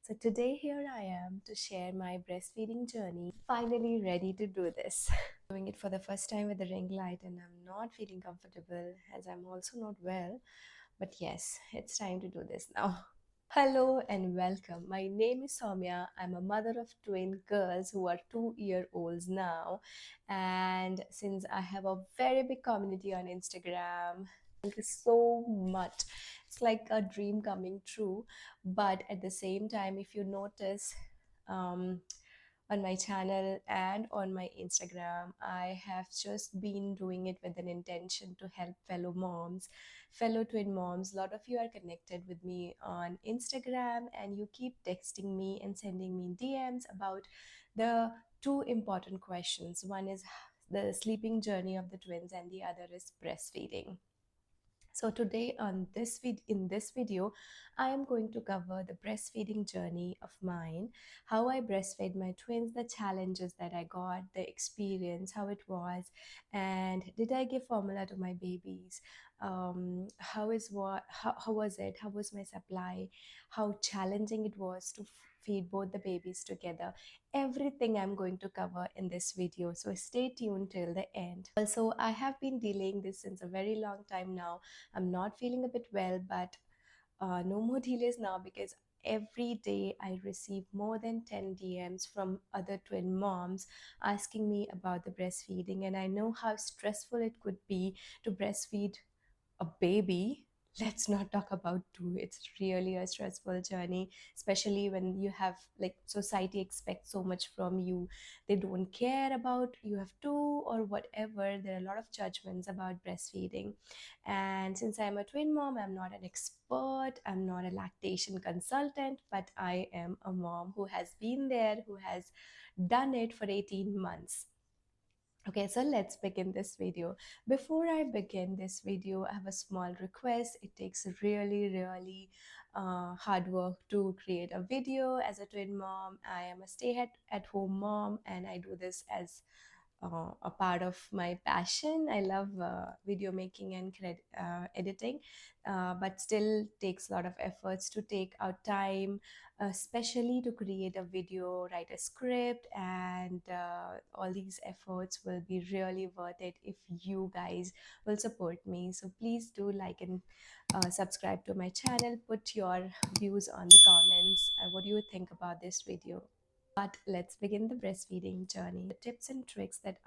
So today here I am to share my breastfeeding journey. Finally ready to do this. Doing it for the first time with the ring light and I'm not feeling comfortable as I'm also not well. But yes, it's time to do this now. Hello and welcome. My name is Soumya. I'm a mother of twin girls who are 2 year olds now. And since I have a very big community on Instagram, thank you so much. It's like a dream coming true. But at the same time, if you notice, um, on my channel and on my Instagram, I have just been doing it with an intention to help fellow moms, fellow twin moms. A lot of you are connected with me on Instagram and you keep texting me and sending me DMs about the two important questions. One is the sleeping journey of the twins and the other is breastfeeding. So today in this video, I am going to cover the breastfeeding journey of mine, how I breastfed my twins, the challenges that I got, the experience, how it was, and did I give formula to my babies? How was it? How was my supply? How challenging it was to feed both the babies together. Everything I'm going to cover in this video. So stay tuned till the end. Also, I have been delaying this since a very long time now. I'm not feeling a bit well, but no more delays now because every day I receive more than 10 DMs from other twin moms asking me about the breastfeeding. And I know how stressful it could be to breastfeed a baby. Let's not talk about two. It's really a stressful journey, especially when you have like society expects so much from you. They don't care about you have two or whatever. There are a lot of judgments about breastfeeding. And since I'm a twin mom, I'm not an expert, I'm not a lactation consultant, but I am a mom who has been there, who has done it for 18 months. Okay, so let's begin this video. Before I begin this video, I have a small request. It takes really hard work to create a video as a twin mom. I am a stay at home mom and I do this as a part of my passion. I love video making and editing, but still takes a lot of efforts to take out time, especially to create a video, write a script, and all these efforts will be really worth it if you guys will support me. So please do like and subscribe to my channel. Put your views on the comments. What do you think about this video? But let's begin the breastfeeding journey. The tips and tricks that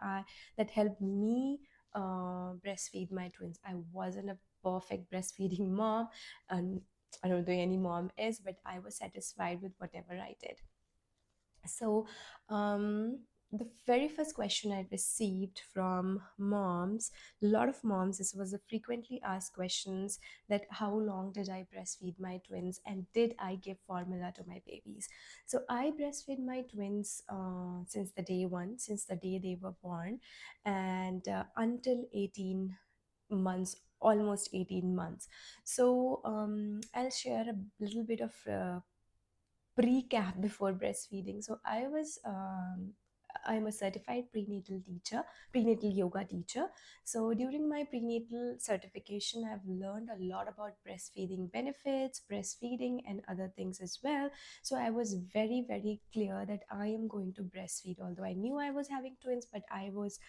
helped me breastfeed my twins. I wasn't a perfect breastfeeding mom, and I don't think any mom is, but I was satisfied with whatever I did. So, the very first question I received from moms, a lot of moms, this was a frequently asked questions that how long did I breastfeed my twins and did I give formula to my babies? So I breastfeed my twins since the day one, since the day they were born, and until 18 months, almost 18 months. So I'll share a little bit of pre-cap before breastfeeding. So I'm a certified prenatal yoga teacher. So during my prenatal certification, I've learned a lot about breastfeeding benefits, breastfeeding, and other things as well. So I was very clear that I am going to breastfeed. Although I knew I was having twins, but I was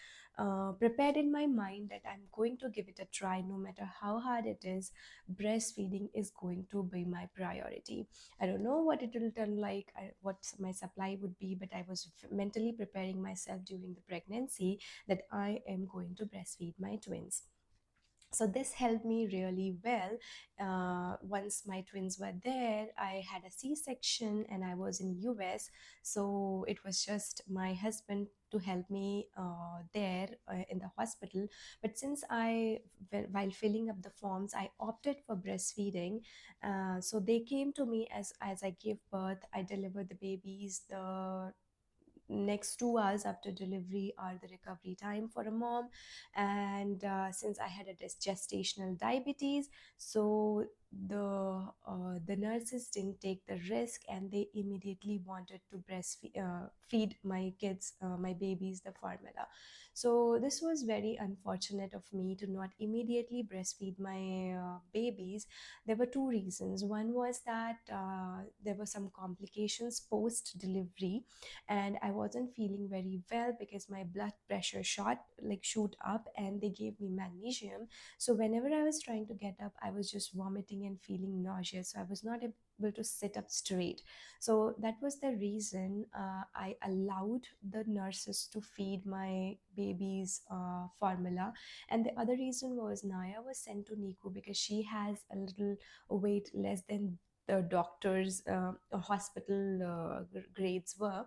prepared in my mind that I'm going to give it a try, no matter how hard it is. Breastfeeding is going to be my priority. I don't know what it will turn like, what my supply would be, but I was mentally preparing myself during the pregnancy that I am going to breastfeed my twins. So this helped me really well. Once my twins were there, I had a C-section and I was in US. So it was just my husband to help me there in the hospital. But since while filling up the forms, I opted for breastfeeding. So they came to me as I gave birth. I delivered the babies. The next 2 hours after delivery are the recovery time for a mom, and since I had a gestational diabetes, so the nurses didn't take the risk, and they immediately wanted to breastfeed feed my kids, my babies, the formula. So this was very unfortunate of me to not immediately breastfeed my babies. There were two reasons. One was that there were some complications post delivery, and I wasn't feeling very well because my blood pressure shoot up, and they gave me magnesium. So whenever I was trying to get up, I was just vomiting and feeling nauseous. So I was not able to sit up straight. So that was the reason I allowed the nurses to feed my baby's formula. And the other reason was Naya was sent to NICU because she has a little weight less than the doctor's hospital grades were.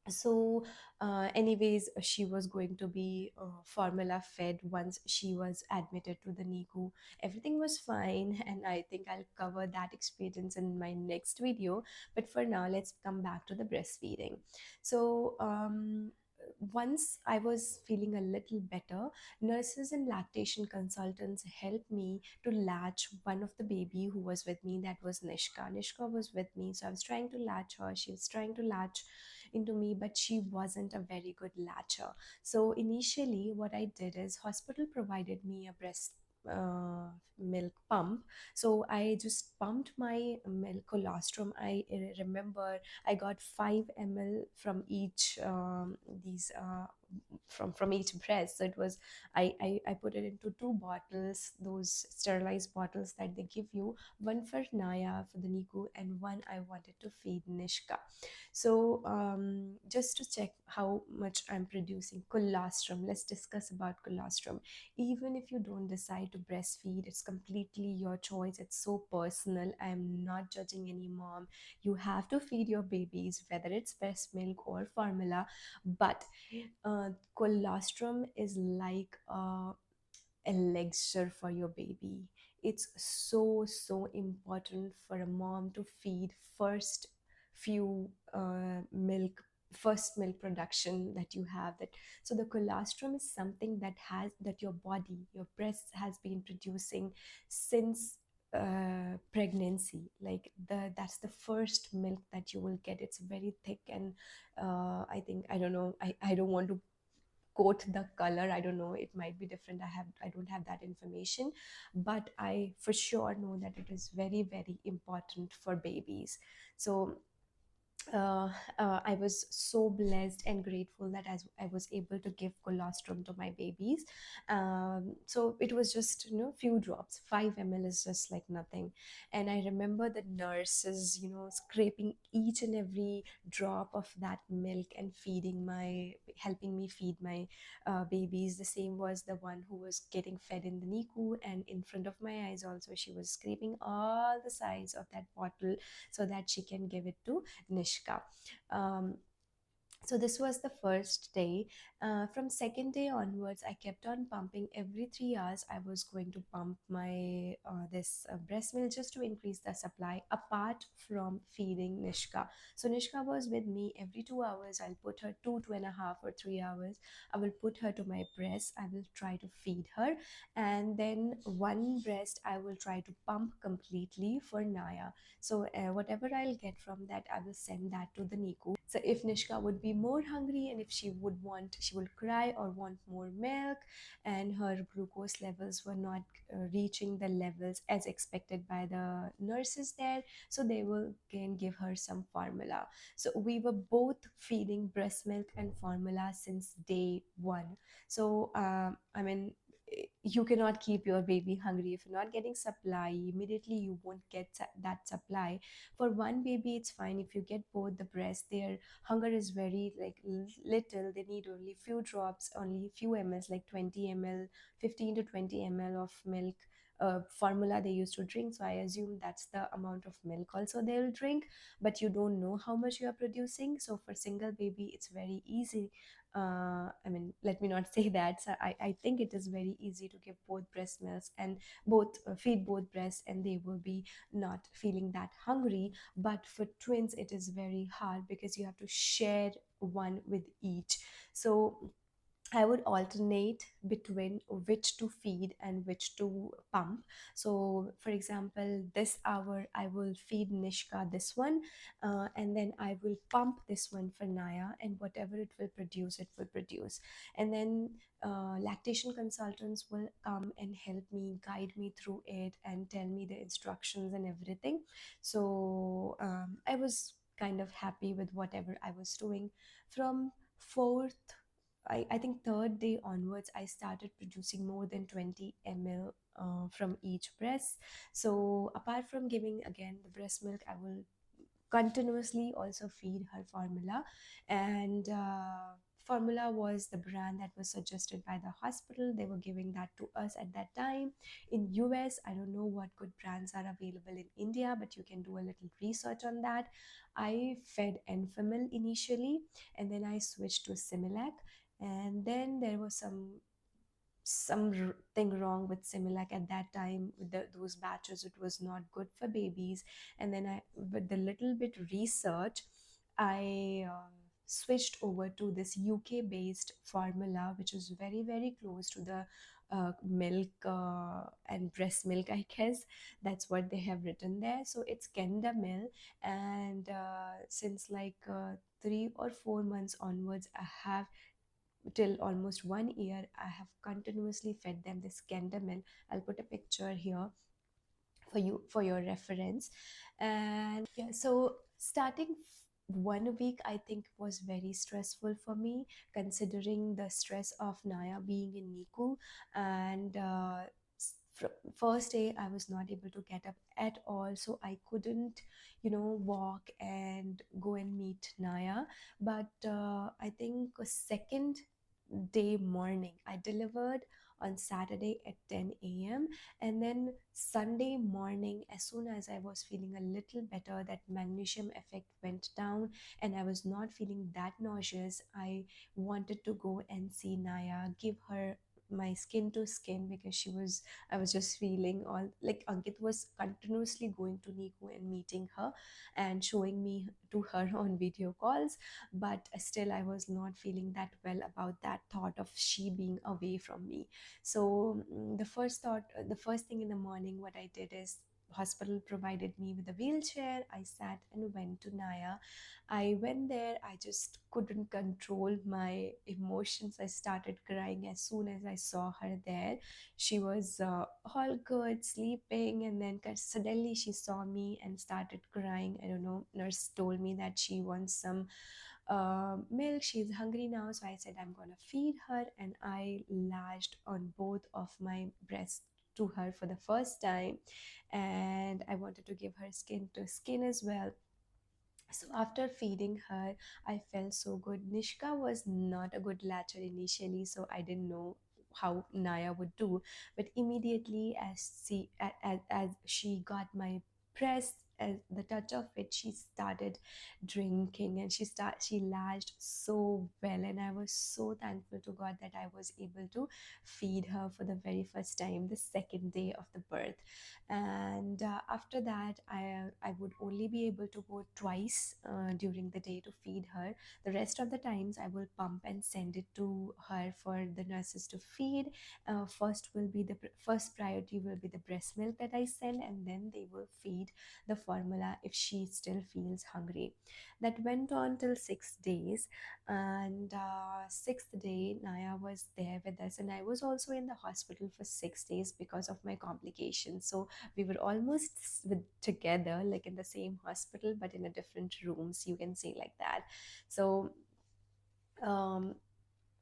So anyways, she was going to be formula fed once she was admitted to the NICU. Everything was fine, and I think I'll cover that experience in my next video. But for now, let's come back to the breastfeeding. So once I was feeling a little better, nurses and lactation consultants helped me to latch one of the baby who was with me. That was Nishka. Nishka was with me, so I was trying to latch her. She was trying to latch into me, but she wasn't a very good latcher. So initially what I did is hospital provided me a breast uh, milk pump. So I just pumped my milk colostrum. I remember I got 5 ml from each these from each breast. So it was I put it into two bottles, those sterilized bottles that they give you, one for Naya for the NICU, and one I wanted to feed Nishka. So just to check how much I'm producing colostrum, let's discuss about colostrum. Even if you don't decide to breastfeed, it's completely your choice. It's so personal. I'm not judging any mom. You have to feed your babies, whether it's breast milk or formula. But colostrum is like elixir for your baby. It's so important for a mom to feed few first milk production that you have. That so the colostrum is something that your body, your breast has been producing since pregnancy. Like that's the first milk that you will get. It's very thick, and I think, I don't know, I don't want to quote the color. I don't know, it might be different. I don't have that information, but I for sure know that it is very important for babies. So uh, I was so blessed and grateful that I was able to give colostrum to my babies. So it was just, few drops. 5 ml is just like nothing. And I remember the nurses, scraping each and every drop of that milk and helping me feed my babies. The same was the one who was getting fed in the NICU, and in front of my eyes also, she was scraping all the sides of that bottle so that she can give it to Nishka. Um, so this was the first day. From second day onwards, I kept on pumping. Every 3 hours I was going to pump my this breast milk just to increase the supply, apart from feeding Nishka. So Nishka was with me. Every 2 hours I'll put her, 2.5 or 3 hours, I will put her to my breast. I will try to feed her, and then one breast I will try to pump completely for Naya. So whatever I'll get from that, I will send that to the NICU. So if Nishka would be more hungry, and if she would cry or want more milk, and her glucose levels were not reaching the levels as expected by the nurses there, so they will again give her some formula. So we were both feeding breast milk and formula since day one. So I mean, you cannot keep your baby hungry. If you're not getting supply immediately, you won't get that supply. For one baby it's fine. If you get both the breast, their hunger is very like little. They need only few drops, only few mls, like 20 ml, 15 to 20 ml of milk formula they used to drink. So I assume that's the amount of milk also they'll drink, but you don't know how much you are producing. So for single baby it's very easy. I mean, let me not say that. So I think it is very easy to give both breast milks and both feed both breasts, and they will be not feeling that hungry. But for twins it is very hard because you have to share one with each. So I would alternate between which to feed and which to pump. So, for example, this hour I will feed Nishka this one, and then I will pump this one for Naya, and whatever it will produce, it will produce. And then lactation consultants will come and help me, guide me through it, and tell me the instructions and everything. So, I was kind of happy with whatever I was doing. From fourth I think third day onwards, I started producing more than 20 ml from each breast. So apart from giving again the breast milk, I will continuously also feed her formula. And formula was the brand that was suggested by the hospital. They were giving that to us at that time. In US, I don't know what good brands are available in India, but you can do a little research on that. I fed Enfamil initially, and then I switched to Similac, and then there was something wrong with Similac at that time with those batches. It was not good for babies. And then I, with the little bit research, I switched over to this UK based formula, which is very, very close to the milk and breast milk, I guess. That's what they have written there. So it's Kendamil. And since like 3 or 4 months onwards, I have till almost 1 year, I have continuously fed them this Kendamil. I'll put a picture here for you for your reference. And yeah, so starting 1 week, I think was very stressful for me, considering the stress of Naya being in NICU. And first day I was not able to get up at all, so I couldn't, walk and go and meet Naya. But I think a second day morning, I delivered on Saturday at 10 a.m. And then Sunday morning, as soon as I was feeling a little better, that magnesium effect went down and I was not feeling that nauseous, I wanted to go and see Naya, give her my skin to skin, because I was just feeling all like Ankit was continuously going to Niku and meeting her and showing me to her on video calls. But still I was not feeling that well about that thought of she being away from me. So the first thing in the morning, what I did is hospital provided me with a wheelchair. I sat and went to Naya. I went there. I just couldn't control my emotions. I started crying as soon as I saw her there. She was all good, sleeping, and then suddenly she saw me and started crying. I don't know. Nurse told me that she wants some milk. She's hungry now. So I said, I'm gonna feed her. And I lashed on both of my breasts to her for the first time. And I wanted to give her skin to skin as well. So after feeding her, I felt so good. Nishka was not a good latcher initially, so I didn't know how Naya would do. But immediately, as she got my breast, as the touch of it, she started drinking, and she latched so well. And I was so thankful to God that I was able to feed her for the very first time, the second day of the birth. And after that, I would only be able to go twice during the day to feed her. The rest of the times I will pump and send it to her for the nurses to feed. First priority will be the breast milk that I send, and then they will feed the formula if she still feels hungry. That went on till 6 days. And sixth day, Naya was there with us, and I was also in the hospital for 6 days because of my complications. So we were almost together, like in the same hospital, but in a different rooms, you can say like that. So um,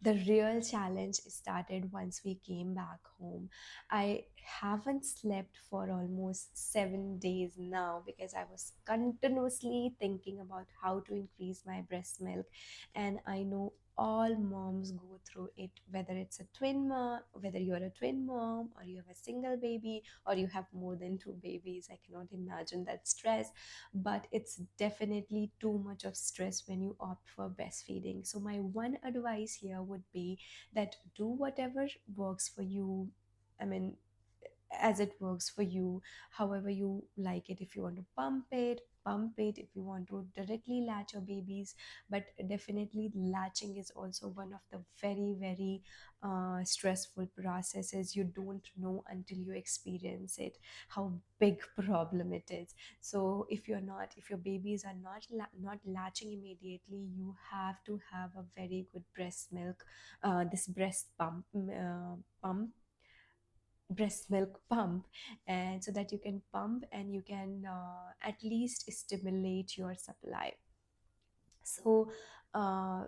the real challenge started once we came back home. I haven't slept for almost 7 days now because I was continuously thinking about how to increase my breast milk. And I know all moms go through it, whether it's a twin mom, whether you're a twin mom, or you have a single baby, or you have more than two babies. I cannot imagine that stress, but it's definitely too much of stress when you opt for breastfeeding. So my one advice here would be that do whatever works for you. I mean, as it works for you, however you like it. If you want to pump it, pump it, if you want to directly latch your babies. But definitely latching is also one of the very, very stressful processes. You don't know until you experience it how big problem it is. So if your babies are not latching immediately, you have to have a very good breast milk, this breast milk pump, and so that you can pump and you can at least stimulate your supply. So uh,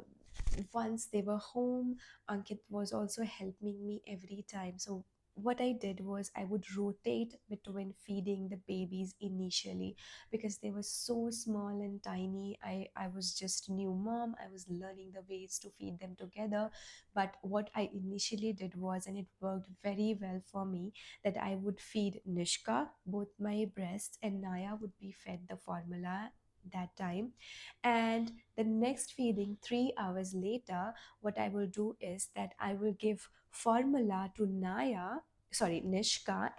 once they were home, Ankit was also helping me every time. So what I did was I would rotate between feeding the babies initially, because they were so small and tiny. I was just new mom. I was learning the ways to feed them together. But what I initially did was, and it worked very well for me, that I would feed Nishka both my breasts, and Naya would be fed the formula that time. And the next feeding 3 hours later, what I will do is that I will give formula to Nishka,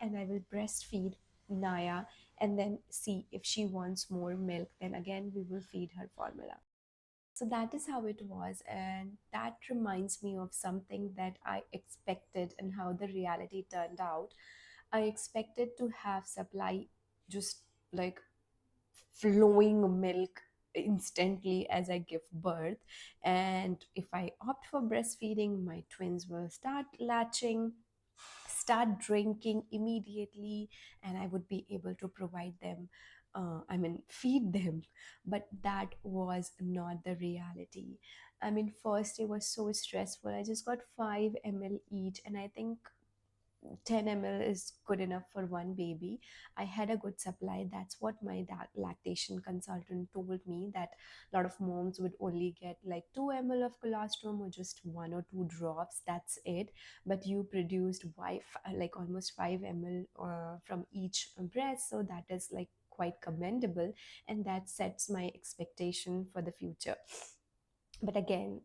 and I will breastfeed Naya, and then see if she wants more milk, then again we will feed her formula. So that is how it was, and that reminds me of something that I expected and how the reality turned out. I expected to have supply just like flowing milk instantly as I give birth. And if I opt for breastfeeding, my twins will start latching, start drinking immediately, and I would be able to provide them, feed them. But that was not the reality. I mean, first it was so stressful. I just got 5 ml each, and I think 10 ml is good enough for one baby. I had a good supply. That's what my lactation consultant told me, that a lot of moms would only get like 2 ml of colostrum or just 1 or 2 drops. That's it. But you produced like almost 5 ml from each breast. So that is like quite commendable. And that sets my expectation for the future. But again,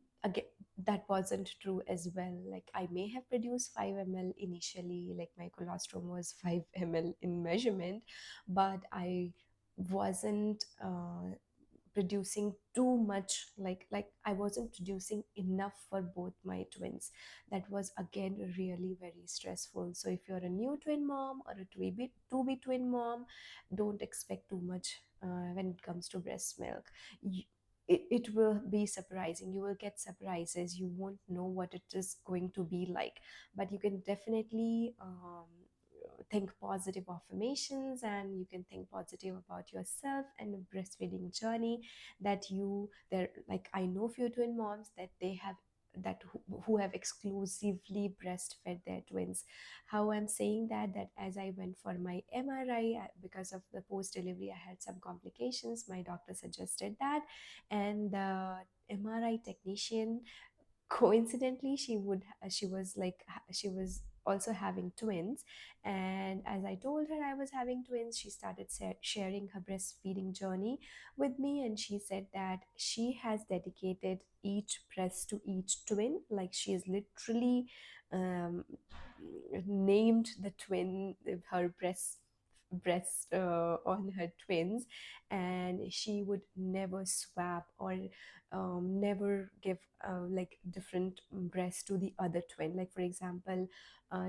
that wasn't true as well. Like, I may have produced 5 ml initially, like my colostrum was 5 ml in measurement, but I wasn't producing too much. Like I wasn't producing enough for both my twins. That was again really very stressful. So if you're a new twin mom or a to be twin mom, don't expect too much when it comes to breast milk. It will be surprising. You will get surprises. You won't know what it is going to be like. But you can definitely think positive affirmations, and you can think positive about yourself and the breastfeeding journey. That you there Like, I know few twin moms that they have who have exclusively breastfed their twins. How I'm saying that as I went for my MRI, because of the post delivery I had some complications, my doctor suggested that. And the MRI technician, coincidentally, she was also having twins. And as I told her I was having twins, she started sharing her breastfeeding journey with me. And she said that she has dedicated each breast to each twin. Like, she is literally um, named the twin, her breast on her twins. And she would never swap or never give like different breast to the other twin. Like, for example,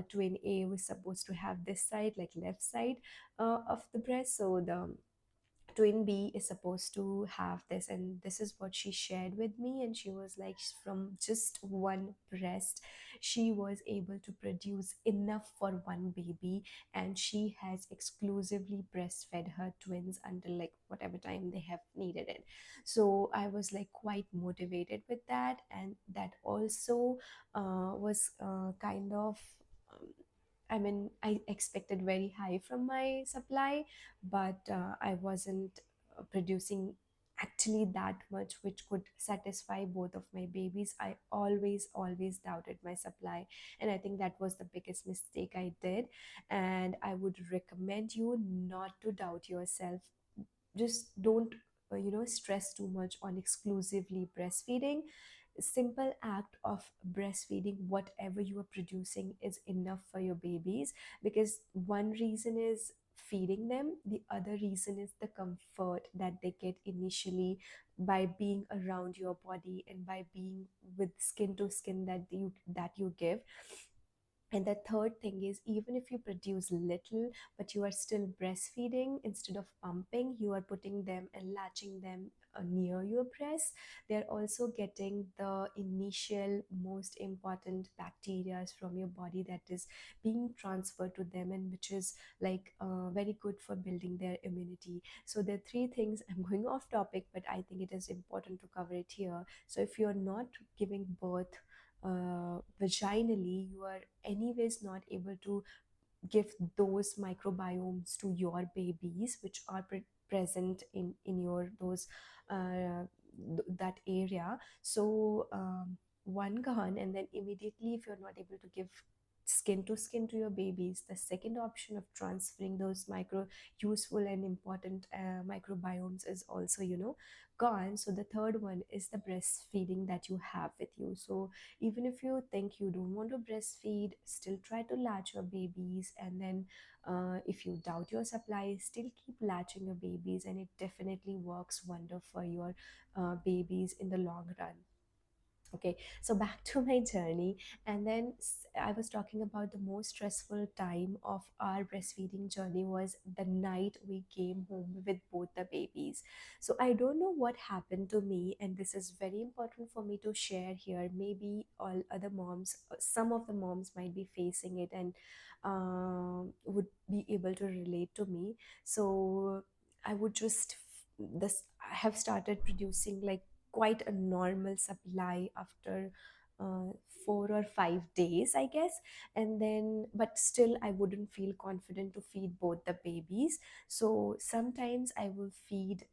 twin A was supposed to have this side, like left side of the breast, so the twin B is supposed to have this. And this is what she shared with me. And she was like, from just one breast, she was able to produce enough for one baby. And she has exclusively breastfed her twins until like whatever time they have needed it. So I was like quite motivated with that. And that also was kind of um, I expected very high from my supply, but I wasn't producing actually that much which could satisfy both of my babies. I always doubted my supply, and I think that was the biggest mistake I did. And I would recommend you not to doubt yourself. Just don't stress too much on exclusively breastfeeding. Simple act of breastfeeding whatever you are producing is enough for your babies. Because one reason is feeding them. The other reason is the comfort that they get initially by being around your body and by being with skin to skin that you give. And the third thing is, even if you produce little, but you are still breastfeeding, instead of pumping, you are putting them and latching them near your breast. They're also getting the initial most important bacteria from your body that is being transferred to them, and which is like very good for building their immunity. So there are three things. I'm going off topic, but I think it is important to cover it here. So if you're not giving birth vaginally, you are anyways not able to give those microbiomes to your babies, which are present in your those that area. So one gone, and then immediately, if you're not able to give skin to skin to your babies, the second option of transferring those micro useful and important microbiomes is also, gone. So the third one is the breastfeeding that you have with you. So even if you think you don't want to breastfeed, still try to latch your babies. And then if you doubt your supply, still keep latching your babies, and it definitely works wonder for your babies in the long run. Okay, so back to my journey. And then I was talking about the most stressful time of our breastfeeding journey was the night we came home with both the babies. So I don't know what happened to me, and this is very important for me to share here. Maybe all other moms, some of the moms might be facing it and would be able to relate to me. So I would just this I have started producing like quite a normal supply after 4 or 5 days, I guess. And then, but still, I wouldn't feel confident to feed both the babies. So sometimes I will feed,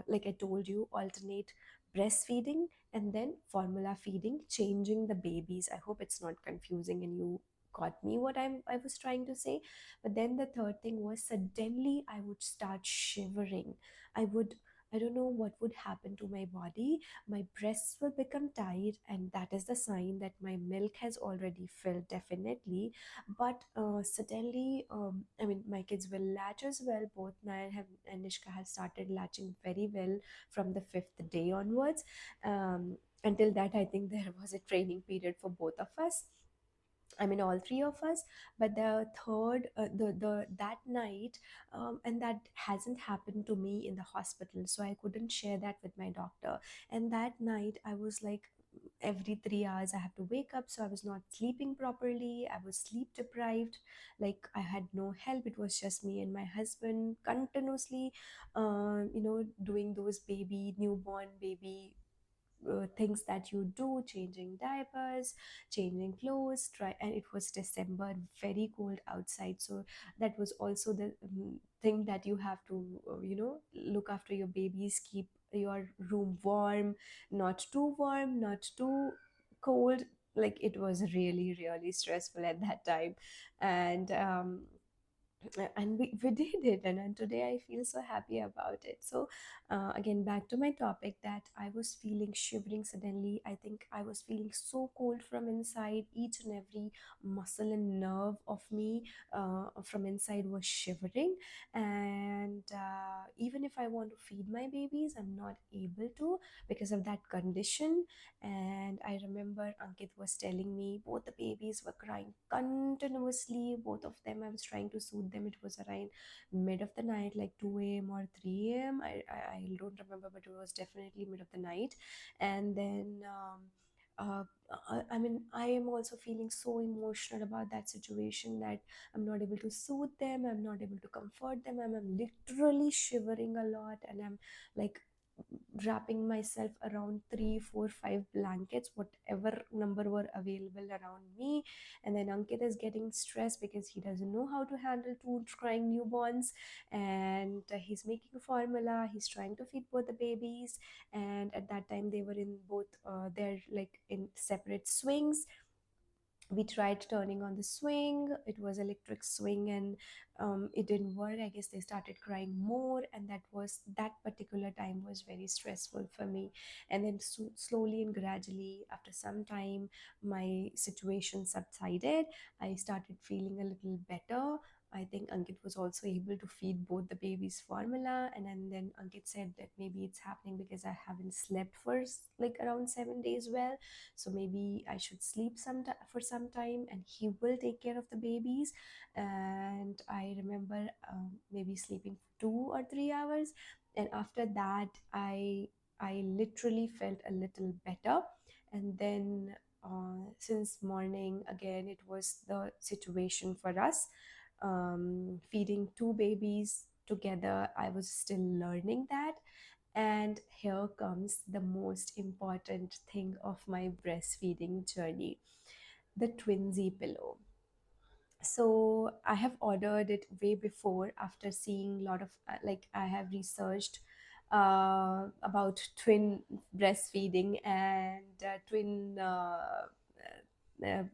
like I told you, alternate breastfeeding and then formula feeding, changing the babies. I hope it's not confusing and you got me what I was trying to say. But then the third thing was, suddenly I would start shivering. I would, I don't know what would happen to my body. My breasts will become tight, and that is the sign that my milk has already filled, definitely. But suddenly, I mean, my kids will latch as well. Both Naya and Nishka have started latching very well from the fifth day onwards. Until that, I think there was a training period for both of us. I mean, all three of us. But the third, the that night, and that hasn't happened to me in the hospital, so I couldn't share that with my doctor. And that night, I was like, every 3 hours I have to wake up, so I was not sleeping properly. I was sleep deprived, like I had no help. It was just me and my husband continuously, doing those newborn baby things that you do, changing diapers, changing clothes, try. And it was December, very cold outside, so that was also the thing that you have to look after your babies, keep your room warm, not too warm, not too cold. Like, it was really really stressful at that time. And we did it, and today I feel so happy about it. So again, back to my topic, that I was feeling shivering suddenly. I think I was feeling so cold from inside. Each and every muscle and nerve of me from inside was shivering. And even if I want to feed my babies, I'm not able to, because of that condition. And I remember Ankit was telling me both the babies were crying continuously. Both of them, I was trying to soothe them. It was around mid of the night, like 2 a.m. or 3 a.m. I don't remember, but it was definitely mid of the night. And then I mean, I am also feeling so emotional about that situation, that I'm not able to soothe them, I'm not able to comfort them. I'm literally shivering a lot, and I'm like wrapping myself around 3 4 5 blankets, whatever number were available around me. And then Ankit is getting stressed because he doesn't know how to handle two crying newborns. And he's making formula, he's trying to feed both the babies. And at that time, they were in both they're like in separate swings. We tried turning on the swing. It was electric swing, and it didn't work. I guess they started crying more, and that particular time was very stressful for me. And then slowly and gradually, after some time, my situation subsided. I started feeling a little better. I think Ankit was also able to feed both the babies formula, and then Ankit said that maybe it's happening because I haven't slept for like around 7 days well, so maybe I should sleep for some time, and he will take care of the babies. And I remember maybe sleeping for 2 or 3 hours, and after that I literally felt a little better. And then since morning again it was the situation for us, feeding two babies together. I was still learning that. And here comes the most important thing of my breastfeeding journey, the TwinZ pillow. So I have ordered it way before, after seeing a lot of like I have researched about twin breastfeeding and twin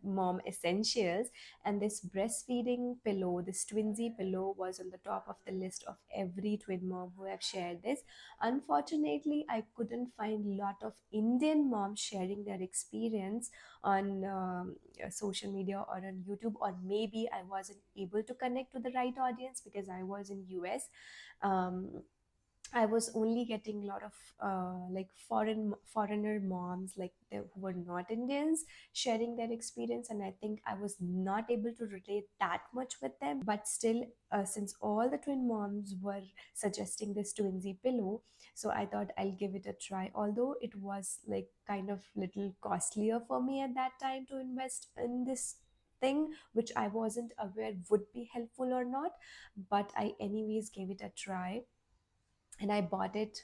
mom essentials. And this breastfeeding pillow, this TwinZ pillow, was on the top of the list of every twin mom who have shared this. Unfortunately, I couldn't find a lot of Indian moms sharing their experience on social media or on YouTube, or maybe I wasn't able to connect to the right audience because I was in US. um, I was only getting a lot of like foreigner moms, like who were not Indians, sharing their experience, and I think I was not able to relate that much with them. But still, since all the twin moms were suggesting this TwinZ pillow, so I thought I'll give it a try. Although it was like kind of little costlier for me at that time to invest in this thing, which I wasn't aware would be helpful or not, but I anyways gave it a try, and I bought it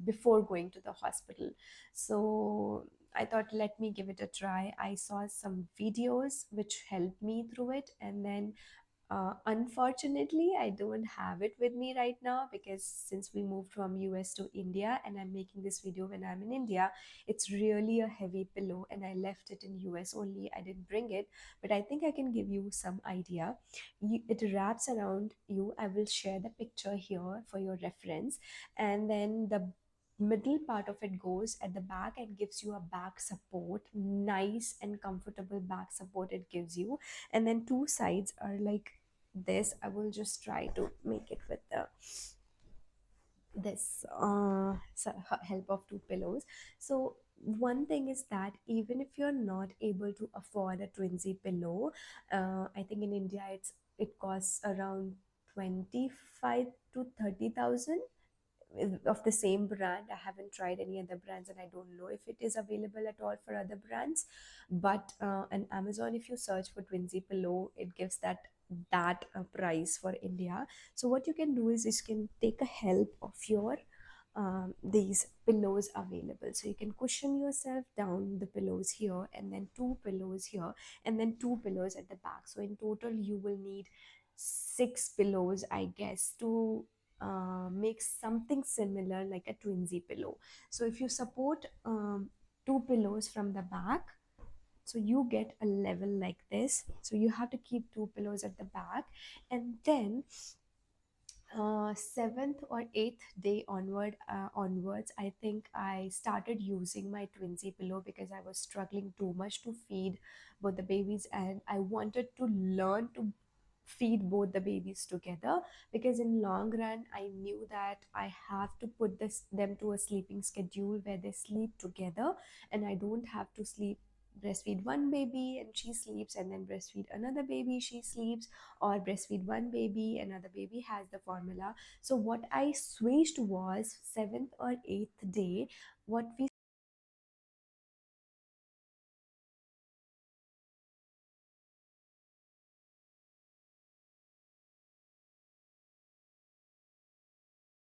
before going to the hospital. So I thought, let me give it a try. I saw some videos which helped me through it, and then unfortunately, I don't have it with me right now because since we moved from US to India and I'm making this video when I'm in India, it's really a heavy pillow and I left it in US only. I didn't bring it, but I think I can give you some idea. It wraps around you. I will share the picture here for your reference. And then the middle part of it goes at the back and gives you a back support, nice and comfortable back support it gives you. And then two sides are like this. I will just try to make it with the this help of two pillows. So one thing is that even if you're not able to afford a TwinZ pillow, I think in India it costs around 25 to 30,000 of the same brand. I haven't tried any other brands and I don't know if it is available at all for other brands. But on Amazon, if you search for TwinZ pillow, it gives that price for India. So what you can do is you can take a help of your these pillows available. So you can cushion yourself down the pillows here, and then two pillows here, and then two pillows at the back. So in total, you will need six pillows, I guess, to make something similar like a TwinZ pillow. So if you support two pillows from the back, so you get a level like this. So you have to keep two pillows at the back, and then seventh or eighth day onwards, I think I started using my TwinZ pillow because I was struggling too much to feed both the babies, and I wanted to learn to feed both the babies together, because in long run I knew that I have to put them to a sleeping schedule where they sleep together, and I don't have to sleep breastfeed one baby and she sleeps, and then breastfeed another baby, she sleeps, or breastfeed one baby, another baby has the formula. So what I switched was seventh or eighth day, what we